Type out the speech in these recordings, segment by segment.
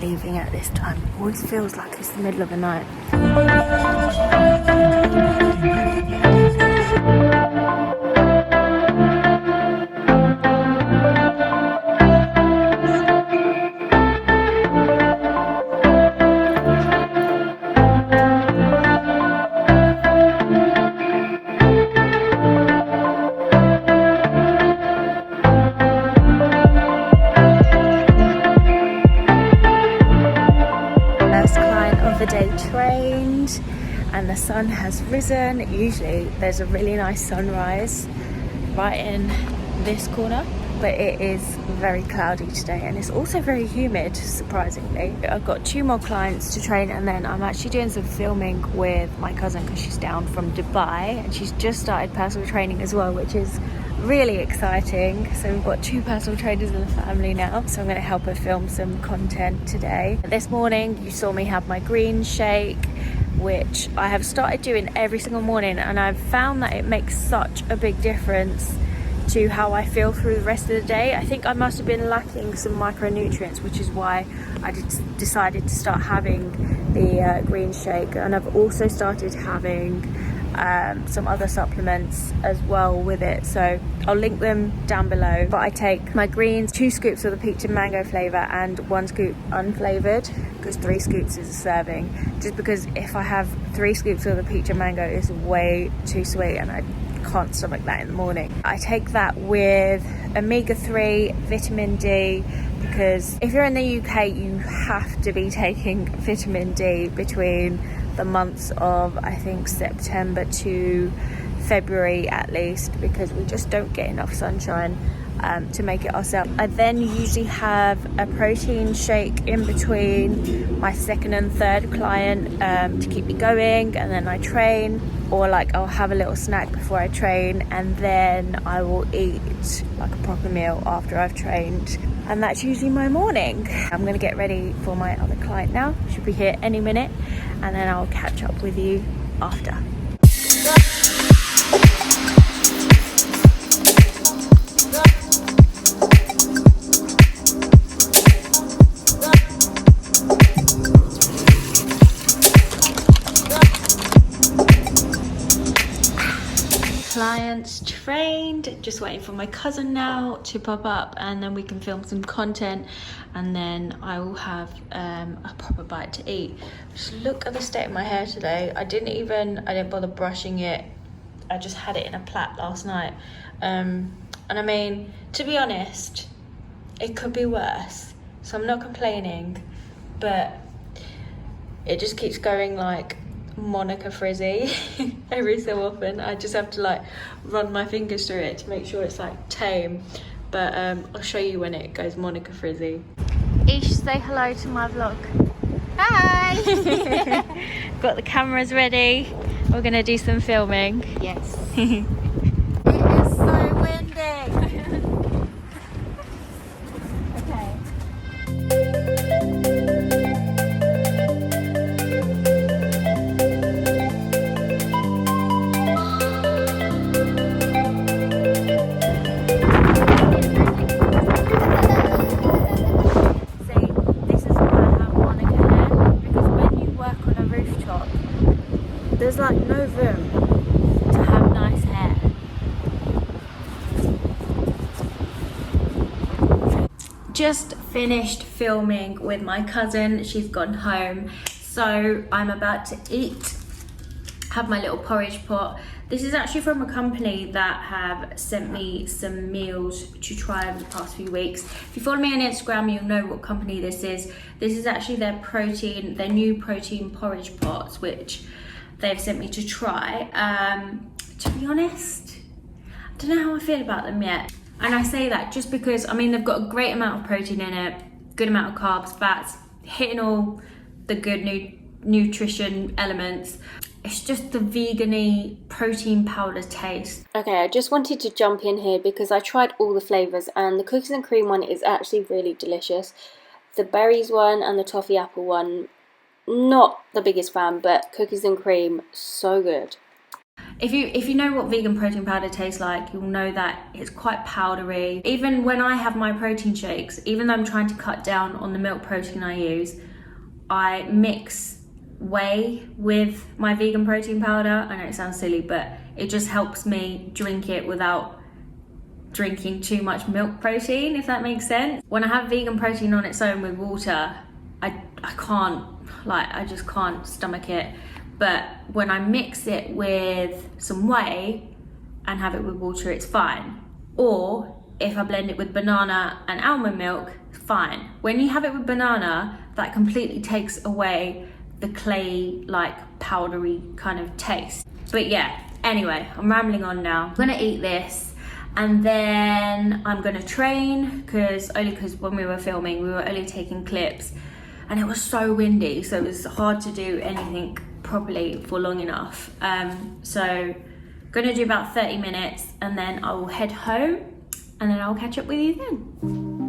Leaving at this time. It always feels like it's the middle of the night. Trained and the sun has risen. Usually there's a really nice sunrise right in this corner, but it is very cloudy today and it's also very humid, surprisingly. I've got 2 more clients to train and then I'm actually doing some filming with my cousin because she's down from Dubai and she's just started personal training as well, which is really exciting. So we've got 2 personal trainers in the family now, so I'm going to help her film some content today. This morning you saw me have my green shake, which I have started doing every single morning, and I've found that it makes such a big difference to how I feel through the rest of the day. I think I must have been lacking some micronutrients, which is why I decided to start having the green shake, and I've also started having some other supplements as well with it, so I'll link them down below. But I take my greens, 2 scoops of the peach and mango flavour and 1 scoop unflavoured, because 3 scoops is a serving, just because if I have 3 scoops of the peach and mango it's way too sweet and I can't stomach that in the morning. I take that with omega-3, vitamin D, because if you're in the UK you have to be taking vitamin D between the months of, I think, September to February at least, because we just don't get enough sunshine to make it ourselves. I then usually have a protein shake in between my 2nd and 3rd client to keep me going, and then I train, or like I'll have a little snack before I train, and then I will eat like a proper meal after I've trained, and that's usually my morning. I'm gonna get ready for my other client now, should be here any minute, and then I'll catch up with you after. Clients trained, just waiting for my cousin now to pop up, and then we can film some content, and then I will have a proper bite to eat. Just look at the state of my hair today. I didn't bother brushing it. I just had it in a plait last night, and I mean, to be honest, it could be worse, so I'm not complaining, but it just keeps going like Monica frizzy every so often. I just have to like run my fingers through it to make sure it's like tame, but I'll show you when it goes Monica frizzy. Ish, say hello to my vlog. Hi. Got the cameras ready, We're gonna do some filming. Yes. It is so windy. Okay. See, this is why I have Monica here, because when you work on a rooftop, there's like no room to have nice hair. Just finished filming with my cousin. She's gone home, so I'm about to eat, have my little porridge pot. This is actually from a company that have sent me some meals to try over the past few weeks. If you follow me on Instagram, you'll know what company this is. This is actually their new protein porridge pots, which they've sent me to try. To be honest, I don't know how I feel about them yet. And I say that just because, I mean, they've got a great amount of protein in it, good amount of carbs, fats, hitting all the good nutrition elements. It's just the vegan-y protein powder taste. Okay, I just wanted to jump in here because I tried all the flavours, and the cookies and cream one is actually really delicious. The berries one and the toffee apple one, not the biggest fan, but cookies and cream, so good. If you know what vegan protein powder tastes like, you'll know that it's quite powdery. Even when I have my protein shakes, even though I'm trying to cut down on the milk protein I use, I mix whey with my vegan protein powder. I know it sounds silly, but it just helps me drink it without drinking too much milk protein, if that makes sense. When I have vegan protein on its own with water, I just can't stomach it. But when I mix it with some whey and have it with water, it's fine. Or if I blend it with banana and almond milk, it's fine. When you have it with banana, that completely takes away the clay, like powdery kind of taste. But yeah, anyway, I'm rambling on now. I'm gonna eat this and then I'm gonna train, because when we were filming, we were only taking clips and it was so windy, so it was hard to do anything properly for long enough. So gonna do about 30 minutes and then I will head home and then I'll catch up with you then.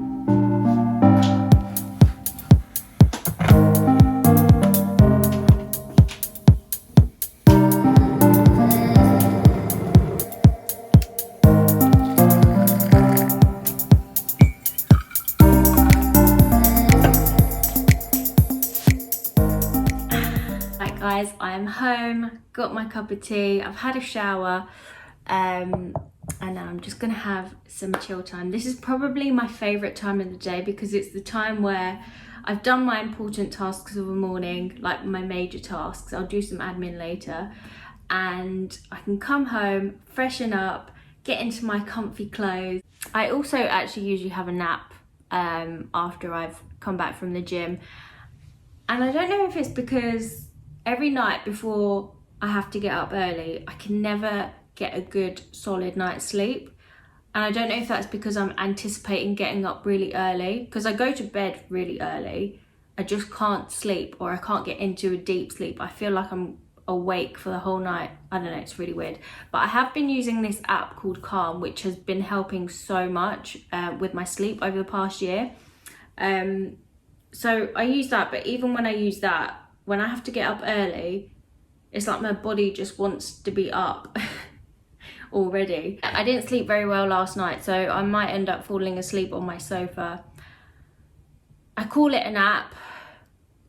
Guys, I am home, got my cup of tea, I've had a shower, and now I'm just gonna have some chill time. This is probably my favourite time of the day because it's the time where I've done my important tasks of the morning, like my major tasks. I'll do some admin later, and I can come home, freshen up, get into my comfy clothes. I also actually usually have a nap after I've come back from the gym, and I don't know if it's because every night before I have to get up early, I can never get a good solid night's sleep. And I don't know if that's because I'm anticipating getting up really early, because I go to bed really early. I just can't sleep, or I can't get into a deep sleep. I feel like I'm awake for the whole night. I don't know, it's really weird. But I have been using this app called Calm, which has been helping so much with my sleep over the past year. So I use that, but even when I use that, when I have to get up early, it's like my body just wants to be up already. I didn't sleep very well last night, so I might end up falling asleep on my sofa. I call it a nap.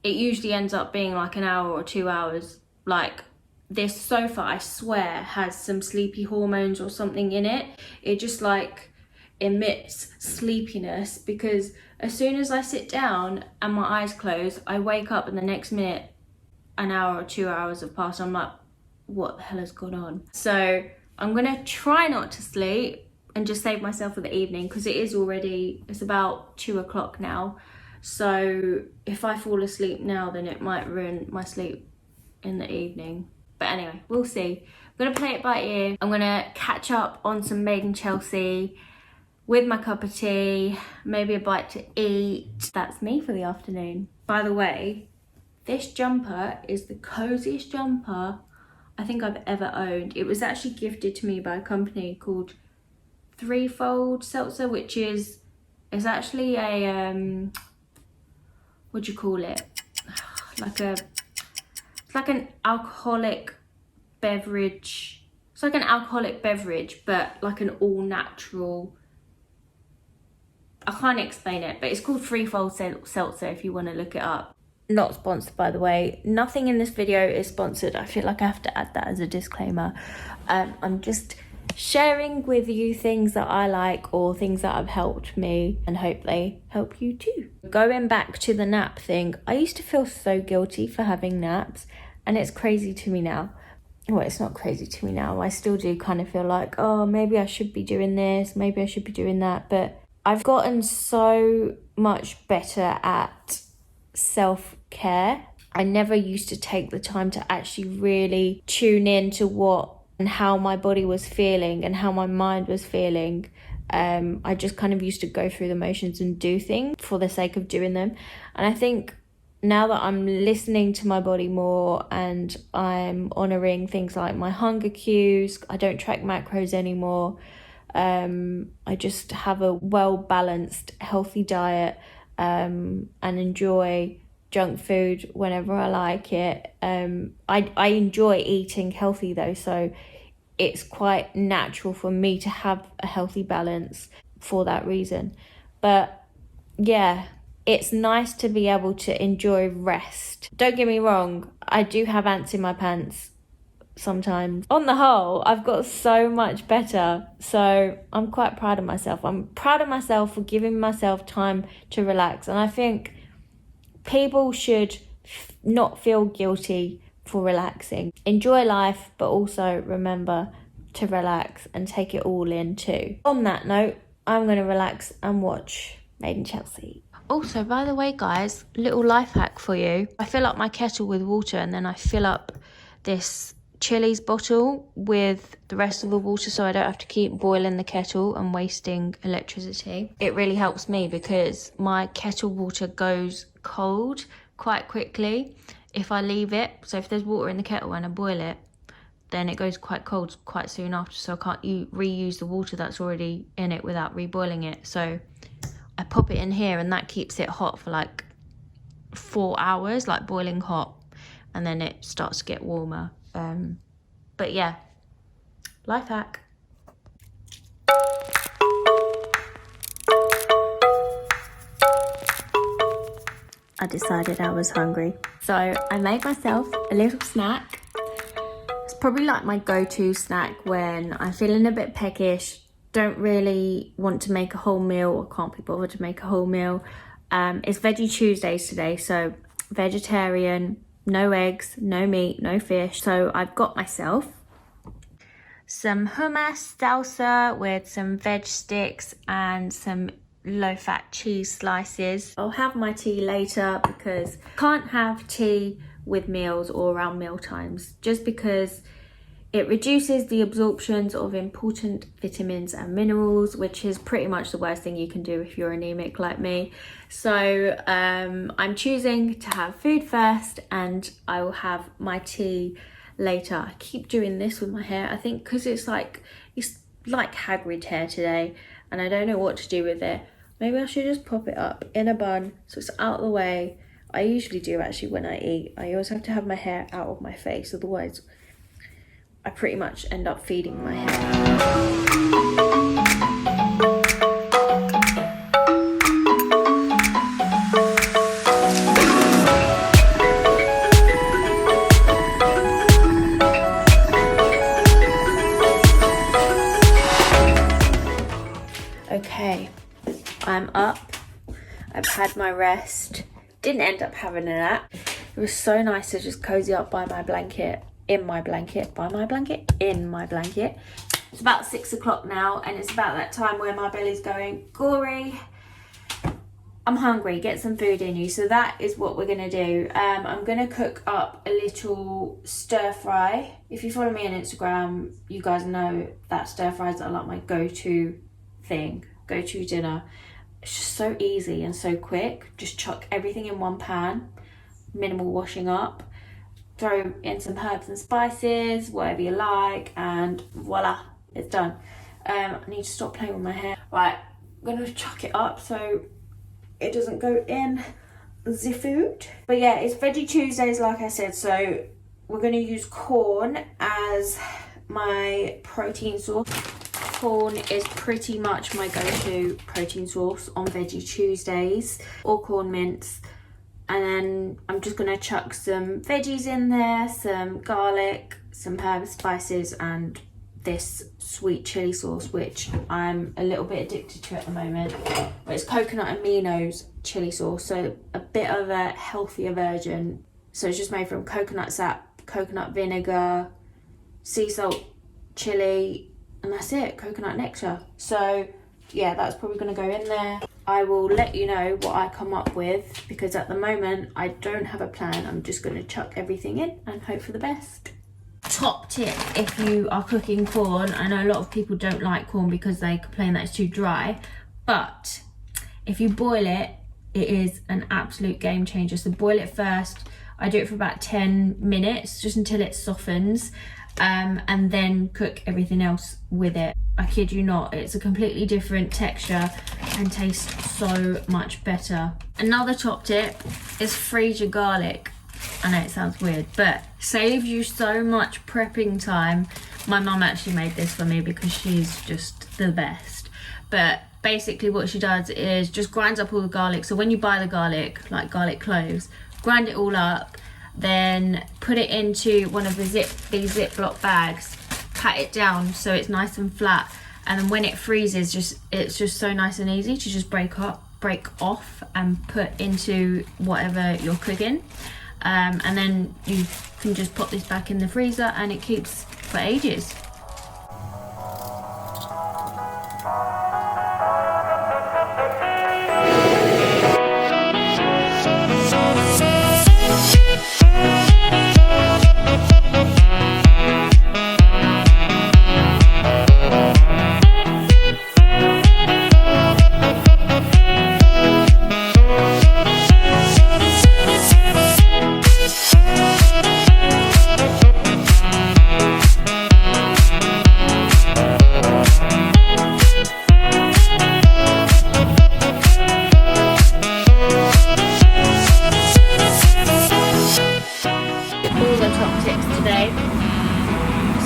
It usually ends up being like an hour or 2 hours. Like, this sofa, I swear, has some sleepy hormones or something in it. It just like emits sleepiness, because as soon as I sit down and my eyes close, I wake up and the next minute an hour or 2 hours have passed. I'm like, what the hell has gone on? So I'm gonna try not to sleep and just save myself for the evening, because it's about 2 o'clock now. So if I fall asleep now, then it might ruin my sleep in the evening. But anyway, we'll see. I'm gonna play it by ear. I'm gonna catch up on some Made in Chelsea with my cup of tea, maybe a bite to eat. That's me for the afternoon. By the way, this jumper is the coziest jumper I think I've ever owned. It was actually gifted to me by a company called Threefold Seltzer, which is, it's actually a what do you call it, it's like an alcoholic beverage. It's like an alcoholic beverage, but like an all natural, I can't explain it, but it's called Threefold Seltzer if you want to look it up. Not sponsored, by the way. Nothing in this video is sponsored. I feel like I have to add that as a disclaimer. I'm just sharing with you things that I like or things that have helped me, and hope they help you too. Going back to the nap thing, I used to feel so guilty for having naps, and it's crazy to me now. Well, it's not crazy to me now. I still do kind of feel like, oh, maybe I should be doing this, maybe I should be doing that, but I've gotten so much better at self-care. I never used to take the time to actually really tune in to what and how my body was feeling and how my mind was feeling. I just kind of used to go through the motions and do things for the sake of doing them. And I think now that I'm listening to my body more and I'm honouring things like my hunger cues, I don't track macros anymore. I just have a well-balanced, healthy diet, and enjoy junk food whenever I like it. I enjoy eating healthy though, so it's quite natural for me to have a healthy balance for that reason. But yeah, it's nice to be able to enjoy rest. Don't get me wrong, I do have ants in my pants sometimes. On the whole, I've got so much better, so I'm quite proud of myself. I'm proud of myself for giving myself time to relax, and I think people should not feel guilty for relaxing. Enjoy life, but also remember to relax and take it all in too. On that note, I'm going to relax and watch Made in Chelsea. Also, by the way guys, little life hack for you. I fill up my kettle with water and then I fill up this Chili's bottle with the rest of the water, so I don't have to keep boiling the kettle and wasting electricity. It really helps me because my kettle water goes cold quite quickly if I leave it. So if there's water in the kettle and I boil it, then it goes quite cold quite soon after, so I can't reuse the water that's already in it without reboiling it. So I pop it in here and that keeps it hot for like 4 hours, like boiling hot, and then it starts to get warmer. But yeah, life hack. I decided I was hungry, so I made myself a little snack. It's probably like my go-to snack when I'm feeling a bit peckish, don't really want to make a whole meal or can't be bothered to make a whole meal. It's Veggie Tuesdays today, so vegetarian, no eggs, no meat, no fish. So I've got myself some hummus salsa with some veg sticks and some low-fat cheese slices. I'll have my tea later because I can't have tea with meals or around meal times, just because it reduces the absorptions of important vitamins and minerals, which is pretty much the worst thing you can do if you're anemic like me. So I'm choosing to have food first and I will have my tea later. I keep doing this with my hair, I think because it's like Hagrid hair today and I don't know what to do with it. Maybe I should just pop it up in a bun so it's out of the way. I usually do actually when I eat. I always have to have my hair out of my face, otherwise I pretty much end up feeding my hair. Okay, I'm up. I've had my rest. Didn't end up having a nap. It was so nice to just cozy up by my blanket. In my blanket. It's about 6 o'clock now and it's about that time where my belly's going, Gory, I'm hungry, get some food in you. So that is what we're gonna do. I'm gonna cook up a little stir fry. If you follow me on Instagram, you guys know that stir fries are like my go-to dinner. It's just so easy and so quick. Just chuck everything in one pan, minimal washing up. throw in some herbs and spices, whatever you like, and voila, it's done. I need to stop playing with my hair. Right, I'm gonna chuck it up so it doesn't go in the food. But yeah, it's Veggie Tuesdays, like I said, so we're gonna use corn as my protein source. Corn is pretty much my go-to protein source on Veggie Tuesdays, or corn mince. And then I'm just gonna chuck some veggies in there, some garlic, some herbs, spices, and this sweet chili sauce, which I'm a little bit addicted to at the moment. But it's coconut aminos chili sauce, so a bit of a healthier version. So it's just made from coconut sap, coconut vinegar, sea salt, chili, and that's it, coconut nectar. So yeah, that's probably gonna go in there. I will let you know what I come up with, because at the moment I don't have a plan. I'm just gonna chuck everything in and hope for the best. Top tip, if you are cooking corn, I know a lot of people don't like corn because they complain that it's too dry, but if you boil it, it is an absolute game changer. So boil it first. I do it for about 10 minutes, just until it softens, and then cook everything else with it. I kid you not, it's a completely different texture and tastes so much better. Another top tip is freeze your garlic. I know it sounds weird, but saves you so much prepping time. My mum actually made this for me because she's just the best. But basically what she does is just grinds up all the garlic. So when you buy the garlic, like garlic cloves, grind it all up, then put it into one of these Ziploc bags, pat it down so it's nice and flat, and then when it freezes, it's just so nice and easy to just break off and put into whatever you're cooking. And then you can just pop this back in the freezer and it keeps for ages.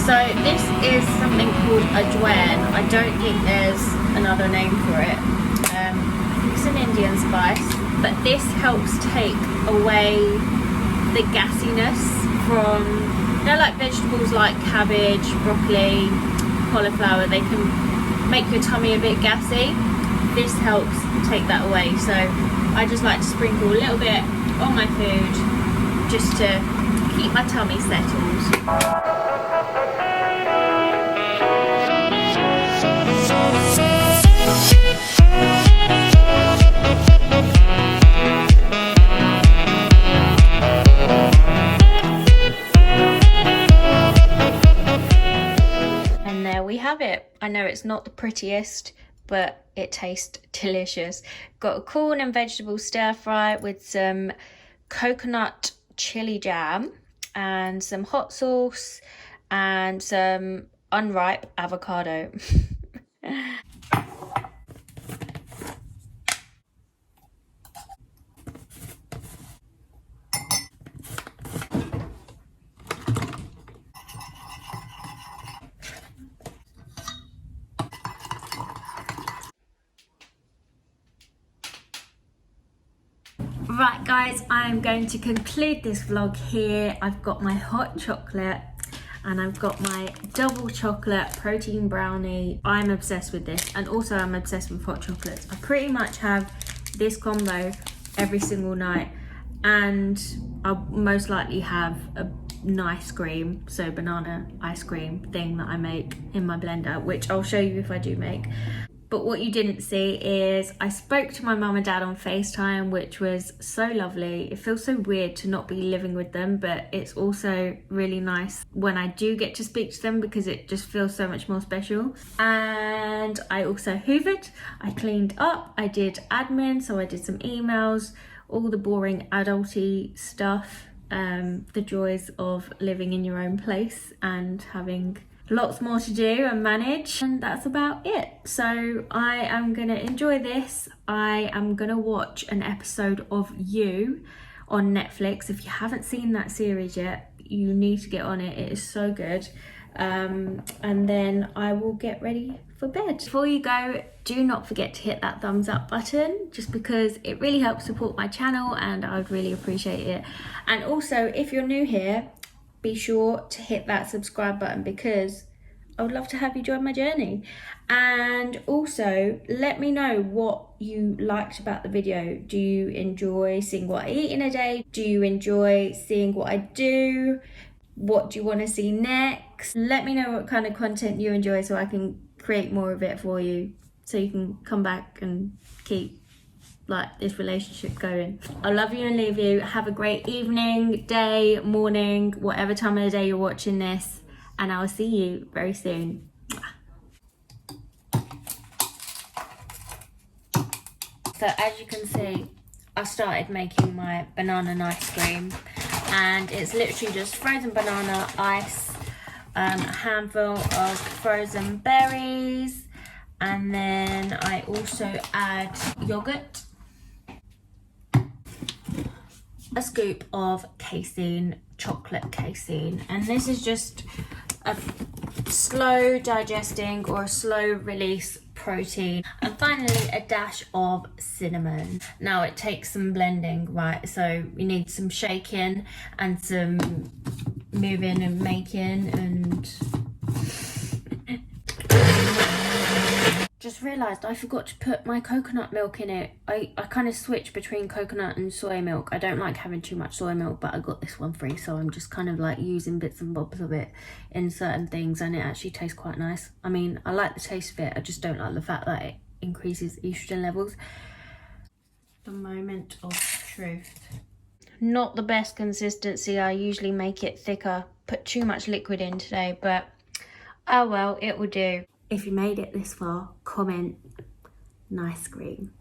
So this is something called ajwain. I don't think there's another name for it. I think it's an Indian spice, but this helps take away the gassiness from, you know, like vegetables like cabbage, broccoli, cauliflower. They can make your tummy a bit gassy. This helps take that away. So I just like to sprinkle a little bit on my food just to keep my tummy settled. And there we have it. I know it's not the prettiest, but it tastes delicious. Got a corn and vegetable stir fry with some coconut chili jam and some hot sauce and some unripe avocado. Right guys, I'm going to conclude this vlog here. I've got my hot chocolate and I've got my double chocolate protein brownie. I'm obsessed with this, and also I'm obsessed with hot chocolates. I pretty much have this combo every single night, and I'll most likely have an ice cream, so banana ice cream thing that I make in my blender, which I'll show you if I do make. But what you didn't see is I spoke to my mum and dad on FaceTime, which was so lovely. It feels so weird to not be living with them, but it's also really nice when I do get to speak to them because it just feels so much more special. And I also hoovered, I cleaned up, I did admin, so I did some emails, all the boring adulty stuff. the joys of living in your own place and having lots more to do and manage, and that's about it. So I am gonna enjoy this. I am gonna watch an episode of You on Netflix. If you haven't seen that series yet, you need to get on it. It is so good. And then I will get ready for bed. Before you go, do not forget to hit that thumbs up button, just because it really helps support my channel and I would really appreciate it. And also, if you're new here, be sure to hit that subscribe button, because I would love to have you join my journey. And also, let me know what you liked about the video. Do you enjoy seeing what I eat in a day? Do you enjoy seeing what I do? What do you want to see next? Let me know what kind of content you enjoy so I can create more of it for you, so you can come back and keep like this relationship going. I love you and leave you. Have a great evening, day, morning, whatever time of the day you're watching this, and I'll see you very soon. So as you can see, I started making my banana ice cream, and it's literally just frozen banana, ice, a handful of frozen berries, and then I also add yogurt, a scoop of casein, chocolate casein, and this is just a slow digesting or a slow release protein, and finally a dash of cinnamon. Now it takes some blending, right? So you need some shaking and some moving and making, and just realised I forgot to put my coconut milk in it. I kind of switch between coconut and soy milk. I don't like having too much soy milk, but I got this one free, so I'm just kind of like using bits and bobs of it in certain things, and it actually tastes quite nice. I mean, I like the taste of it, I just don't like the fact that it increases estrogen levels. The moment of truth. Not the best consistency. I usually make it thicker. Put too much liquid in today, but oh well, it will do. If you made it this far, comment nice screen.